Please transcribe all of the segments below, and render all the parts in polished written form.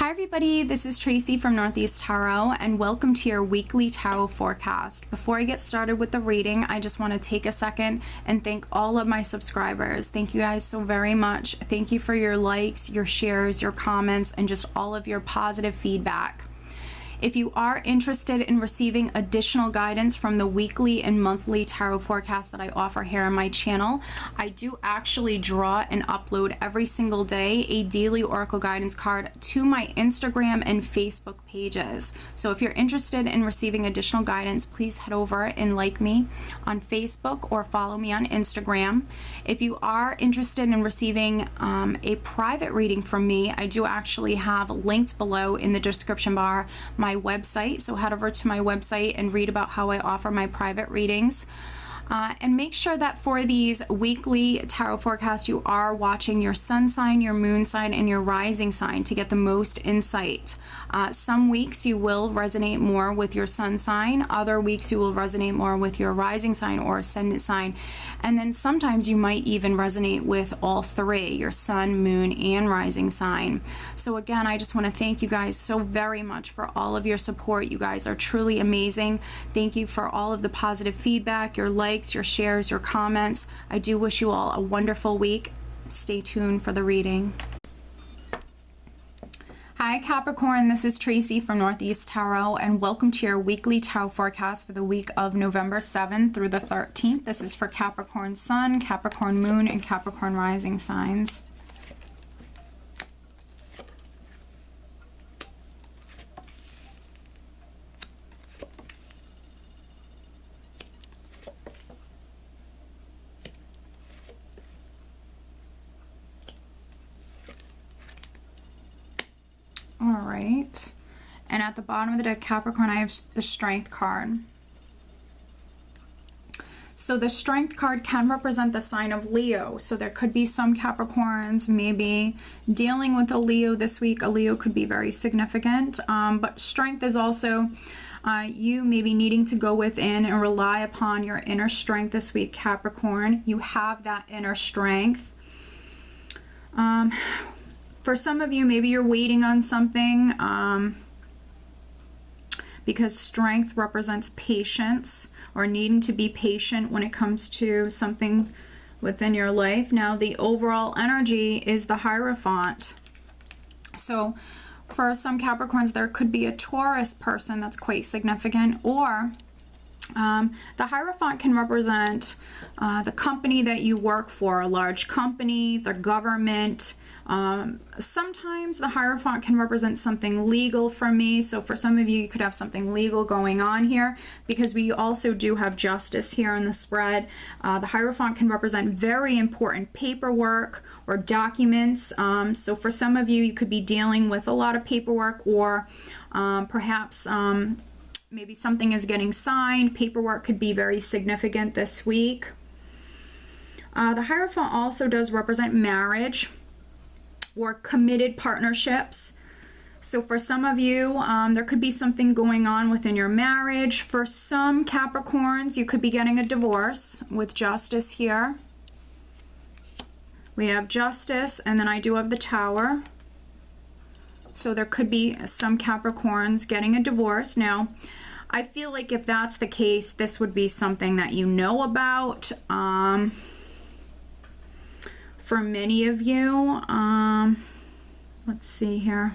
Hi everybody, this is Tracy from Northeast Tarot and welcome to your weekly tarot forecast. Before I get started with the reading, I just want to take a second and thank all of my subscribers. Thank you guys so very much. Thank you for your likes, your shares, your comments, and just all of your positive feedback. If you are interested in receiving additional guidance from the weekly and monthly tarot forecast that I offer here on my channel, I do actually draw and upload every single day a daily oracle guidance card to my Instagram and Facebook pages. So if you're interested in receiving additional guidance, please head over and like me on Facebook or follow me on Instagram. If you are interested in receiving a private reading from me, I do actually have linked below in the description bar my website, so head over to my website and read about how I offer my private readings. And make sure that for these weekly tarot forecasts you are watching your sun sign, your moon sign, and your rising sign to get the most insight. Some weeks you will resonate more with your sun sign, other weeks you will resonate more with your rising sign or ascendant sign, and then sometimes you might even resonate with all three, your sun, moon, and rising sign. So again, I just want to thank you guys so very much for all of your support. You guys are truly amazing. Thank you for all of the positive feedback, your likes, your shares, your comments. I do wish you all a wonderful week. Stay tuned for the reading. Hi Capricorn, this is Tracy from Northeast Tarot and welcome to your weekly tarot forecast for the week of November 7th through the 13th. This is for Capricorn Sun, Capricorn Moon, and Capricorn Rising signs. All right, and at the bottom of the deck, Capricorn, I have the Strength card. So the Strength card can represent the sign of Leo. So there could be some Capricorns maybe dealing with a Leo this week. A Leo could be very significant, but Strength is also you maybe needing to go within and rely upon your inner strength this week, Capricorn. You have that inner strength. For some of you, maybe you're waiting on something because strength represents patience or needing to be patient when it comes to something within your life. Now, the overall energy is the Hierophant. So for some Capricorns, there could be a Taurus person that's quite significant, or the Hierophant can represent the company that you work for, a large company, the government. Sometimes the Hierophant can represent something legal for me. So for some of you, you could have something legal going on here because we also do have Justice here in the spread. The Hierophant can represent very important paperwork or documents. So for some of you, you could be dealing with a lot of paperwork, or perhaps maybe something is getting signed. Paperwork could be very significant this week. The Hierophant also does represent marriage or committed partnerships. So for some of you, there could be something going on within your marriage. For some Capricorns, you could be getting a divorce with Justice here. We have Justice, and then I do have the Tower. So there could be some Capricorns getting a divorce. Now, I feel like if that's the case, this would be something that you know about. For many of you, let's see here.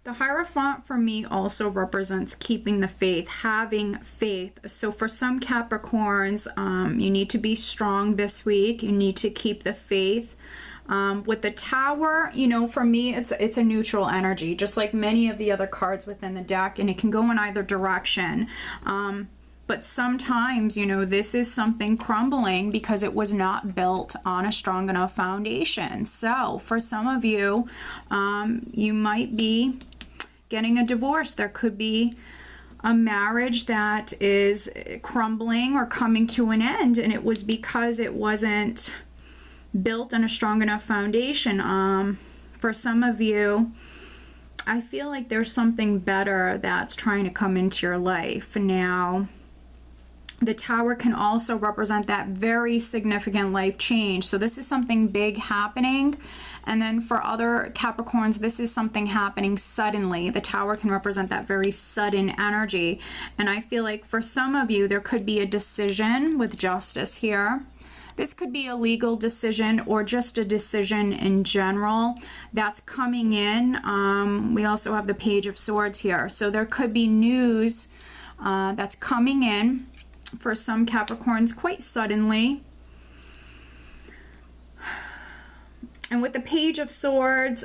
The Hierophant for me also represents keeping the faith, having faith. So for some Capricorns, you need to be strong this week. You need to keep the faith. With the Tower, you know, for me, it's a neutral energy, just like many of the other cards within the deck, and it can go in either direction. But sometimes, you know, this is something crumbling because it was not built on a strong enough foundation. So for some of you, you might be getting a divorce. There could be a marriage that is crumbling or coming to an end, and it was because it wasn't built on a strong enough foundation. For some of you, I feel like there's something better that's trying to come into your life. Now, The Tower can also represent that very significant life change. So this is something big happening. And then for other Capricorns, this is something happening suddenly. The Tower can represent that very sudden energy. And I feel like for some of you, there could be a decision with Justice here. This could be a legal decision or just a decision in general that's coming in. We also have the Page of Swords here. So there could be news that's coming in for some Capricorns quite suddenly. And with the Page of Swords,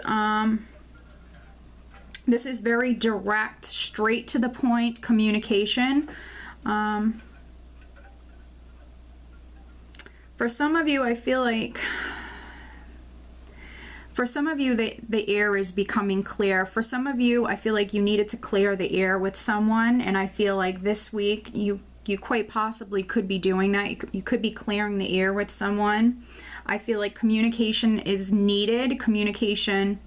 this is very direct, straight to the point communication. For some of you, I feel like, for some of you, the air is becoming clear. For some of you, I feel like you needed to clear the air with someone, and I feel like this week you quite possibly could be doing that. You could be clearing the air with someone. I feel like communication is needed. Communication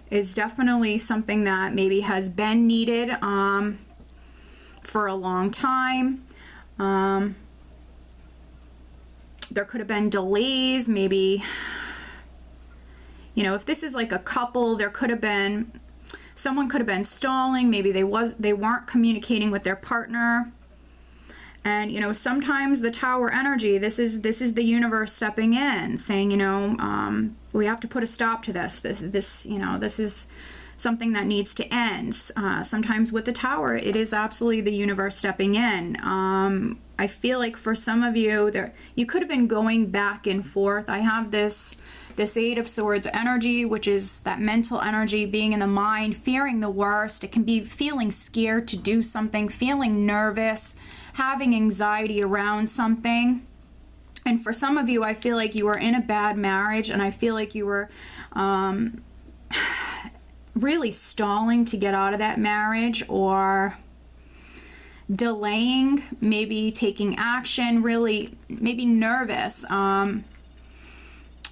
is definitely something that maybe has been needed for a long time. There could have been delays, maybe, you know, if this is like a couple, there could have been, someone could have been stalling, maybe they weren't communicating with their partner. And, you know, sometimes the Tower energy, this is the universe stepping in, saying, you know, we have to put a stop to this. This, you know, this is something that needs to end. Sometimes with the Tower, it is absolutely the universe stepping in. I feel like for some of you, you could have been going back and forth. I have this Eight of Swords energy, which is that mental energy, being in the mind, fearing the worst. It can be feeling scared to do something, feeling nervous, having anxiety around something. And for some of you, I feel like you were in a bad marriage, and I feel like you were really stalling to get out of that marriage, or delaying, maybe taking action, really maybe nervous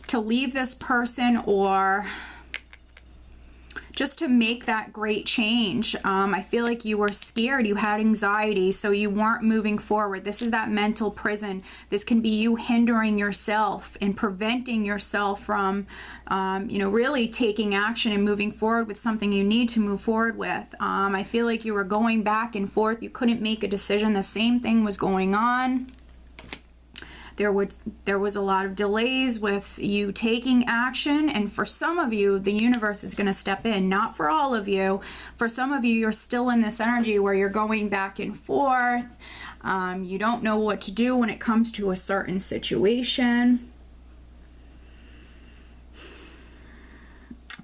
to leave this person, or just to make that great change. I feel like you were scared, you had anxiety, so you weren't moving forward. This is that mental prison. This can be you hindering yourself and preventing yourself from, you know, really taking action and moving forward with something you need to move forward with. I feel like you were going back and forth. You couldn't make a decision. The same thing was going on. There was a lot of delays with you taking action, and for some of you, the universe is going to step in. Not for all of you. For some of you, you're still in this energy where you're going back and forth. You don't know what to do when it comes to a certain situation.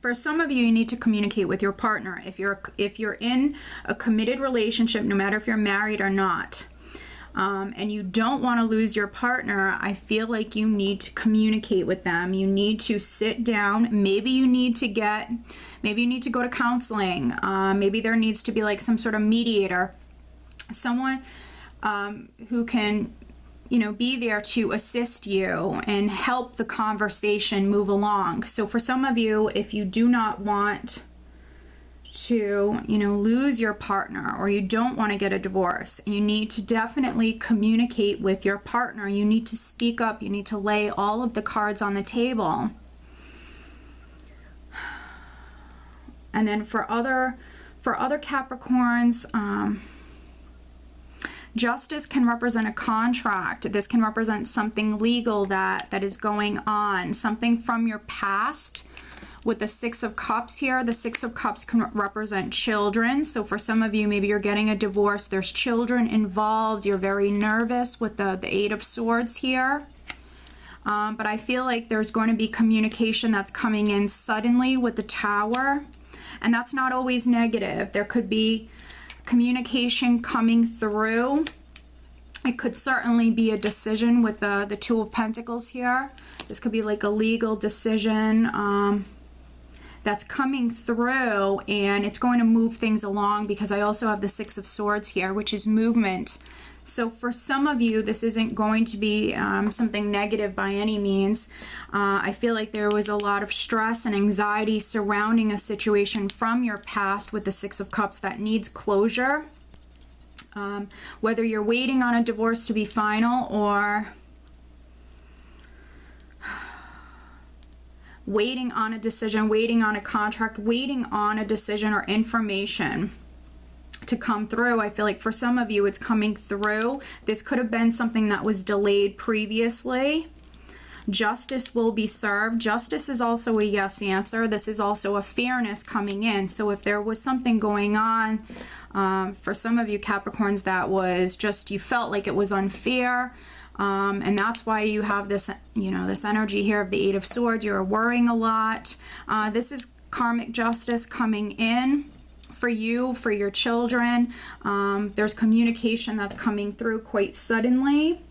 For some of you, you need to communicate with your partner. If you're in a committed relationship, no matter if you're married or not, and you don't want to lose your partner, I feel like you need to communicate with them. You need to sit down. Maybe you need to go to counseling. Maybe there needs to be like some sort of mediator, someone who can, you know, be there to assist you and help the conversation move along. So for some of you, if you do not want to, you know, lose your partner, or you don't want to get a divorce, you need to definitely communicate with your partner. You need to speak up. You need to lay all of the cards on the table. And then for other Capricorns, Justice can represent a contract. This can represent something legal that is going on, something from your past. With the Six of Cups here, the Six of Cups can represent children. So for some of you, maybe you're getting a divorce. There's children involved. You're very nervous with the Eight of Swords here. But I feel like there's going to be communication that's coming in suddenly with the Tower. And that's not always negative. There could be communication coming through. It could certainly be a decision with the Two of Pentacles here. This could be like a legal decision that's coming through, and it's going to move things along, because I also have the Six of Swords here, which is movement. So for some of you, this isn't going to be something negative by any means. I feel like there was a lot of stress and anxiety surrounding a situation from your past with the Six of Cups that needs closure. Whether you're waiting on a divorce to be final or waiting on a decision, waiting on a contract, waiting on a decision or information to come through. I feel like for some of you it's coming through. This could have been something that was delayed previously. Justice will be served. Justice is also a yes answer. This is also a fairness coming in. So if there was something going on for some of you Capricorns that was just, you felt like it was unfair, and that's why you have this, you know, this energy here of the Eight of Swords. You're worrying a lot. This is karmic justice coming in for you, for your children. There's communication that's coming through quite suddenly.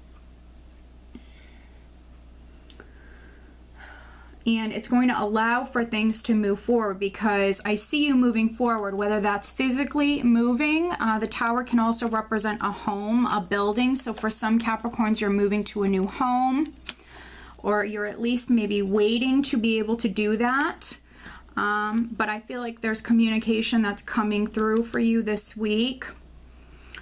And it's going to allow for things to move forward, because I see you moving forward, whether that's physically moving. The tower can also represent a home, a building. So for some Capricorns, you're moving to a new home, or you're at least maybe waiting to be able to do that. But I feel like there's communication that's coming through for you this week.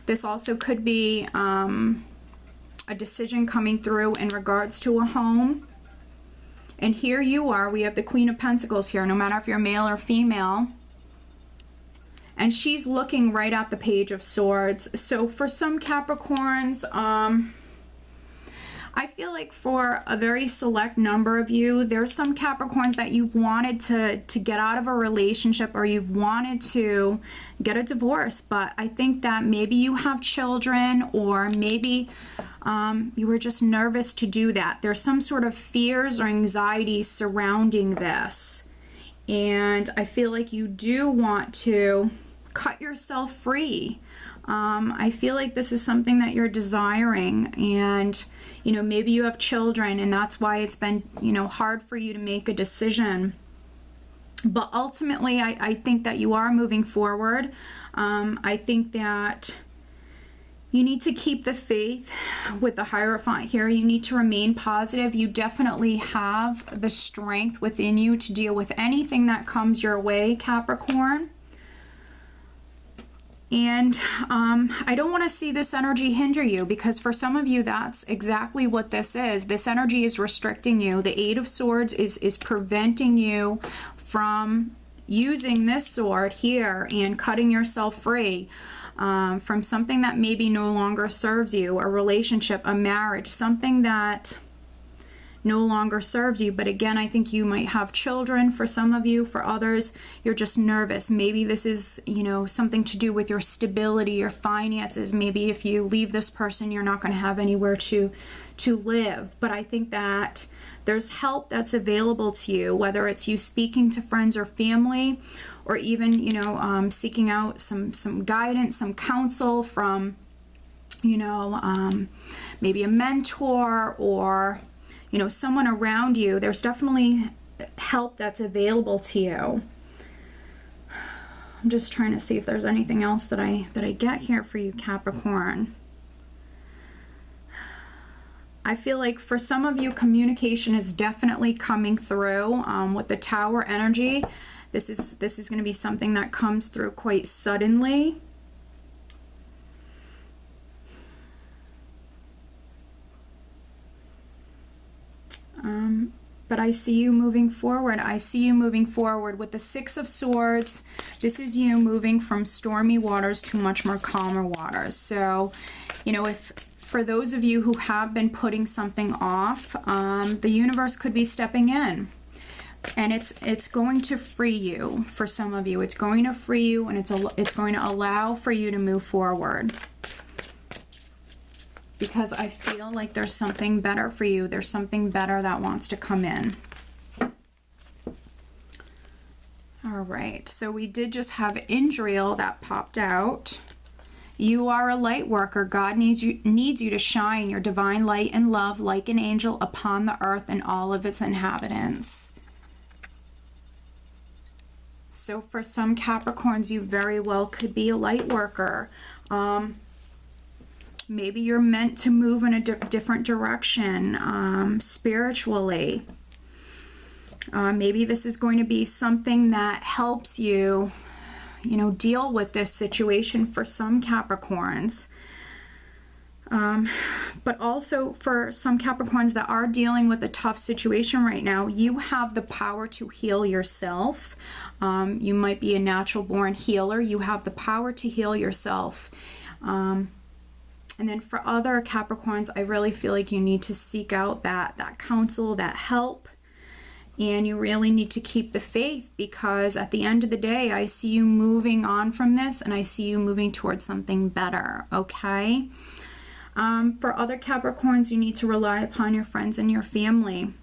This also could be a decision coming through in regards to a home. And here you are, we have the Queen of Pentacles here, no matter if you're male or female. And she's looking right at the Page of Swords. So for some Capricorns, I feel like for a very select number of you, there's some Capricorns that you've wanted to get out of a relationship, or you've wanted to get a divorce. But I think that maybe you have children, or maybe you were just nervous to do that. There's some sort of fears or anxieties surrounding this. And I feel like you do want to cut yourself free. I feel like this is something that you're desiring, and you know, maybe you have children and that's why it's been, you know, hard for you to make a decision. But ultimately, I think that you are moving forward. I think that you need to keep the faith with the Hierophant here. You need to remain positive. You definitely have the strength within you to deal with anything that comes your way, Capricorn. And I don't want to see this energy hinder you, because for some of you, that's exactly what this is. This energy is restricting you. The Eight of Swords is preventing you from using this sword here and cutting yourself free from something that maybe no longer serves you, a relationship, a marriage, something that no longer serves you. But again, I think you might have children for some of you. For others, you're just nervous. Maybe this is, you know, something to do with your stability, your finances. Maybe if you leave this person, you're not going to have anywhere to live. But I think that there's help that's available to you, whether it's you speaking to friends or family, or even, you know, seeking out some guidance, some counsel from, you know, maybe a mentor, or you know, someone around you. There's definitely help that's available to you. I'm just trying to see if there's anything else that I get here for you, Capricorn. I feel like for some of you, communication is definitely coming through with the Tower energy. This is going to be something that comes through quite suddenly. But I see you moving forward. I see you moving forward with the Six of Swords. This is you moving from stormy waters to much more calmer waters. So, you know, if for those of you who have been putting something off, the universe could be stepping in. And it's going to free you. For some of you, it's going to free you, and it's going to allow for you to move forward. Because I feel like there's something better for you. There's something better that wants to come in. All right, so we did just have Indriel that popped out. You are a light worker. God needs you to shine your divine light and love like an angel upon the earth and all of its inhabitants. So for some Capricorns, you very well could be a light worker. Maybe you're meant to move in a different direction spiritually. Maybe this is going to be something that helps you, you know, deal with this situation for some Capricorns. But also for some Capricorns that are dealing with a tough situation right now, you have the power to heal yourself. You might be a natural born healer. You have the power to heal yourself. And then for other Capricorns, I really feel like you need to seek out that counsel, that help. And you really need to keep the faith, because at the end of the day, I see you moving on from this, and I see you moving towards something better, okay? For other Capricorns, you need to rely upon your friends and your family.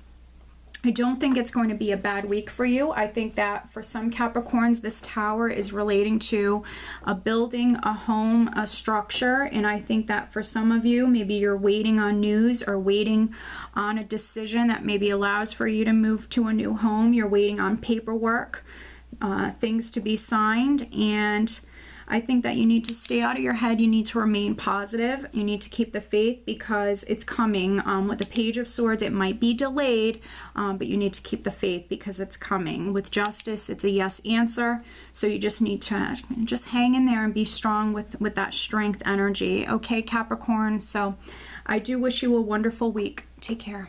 I don't think it's going to be a bad week for you. I think that for some Capricorns, this Tower is relating to a building, a home, a structure. And I think that for some of you, maybe you're waiting on news or waiting on a decision that maybe allows for you to move to a new home. You're waiting on paperwork, things to be signed. And I think that you need to stay out of your head. You need to remain positive. You need to keep the faith, because it's coming. With the Page of Swords, it might be delayed, but you need to keep the faith because it's coming. With Justice, it's a yes answer. So you just need to just hang in there and be strong with that strength energy. Okay, Capricorn? So I do wish you a wonderful week. Take care.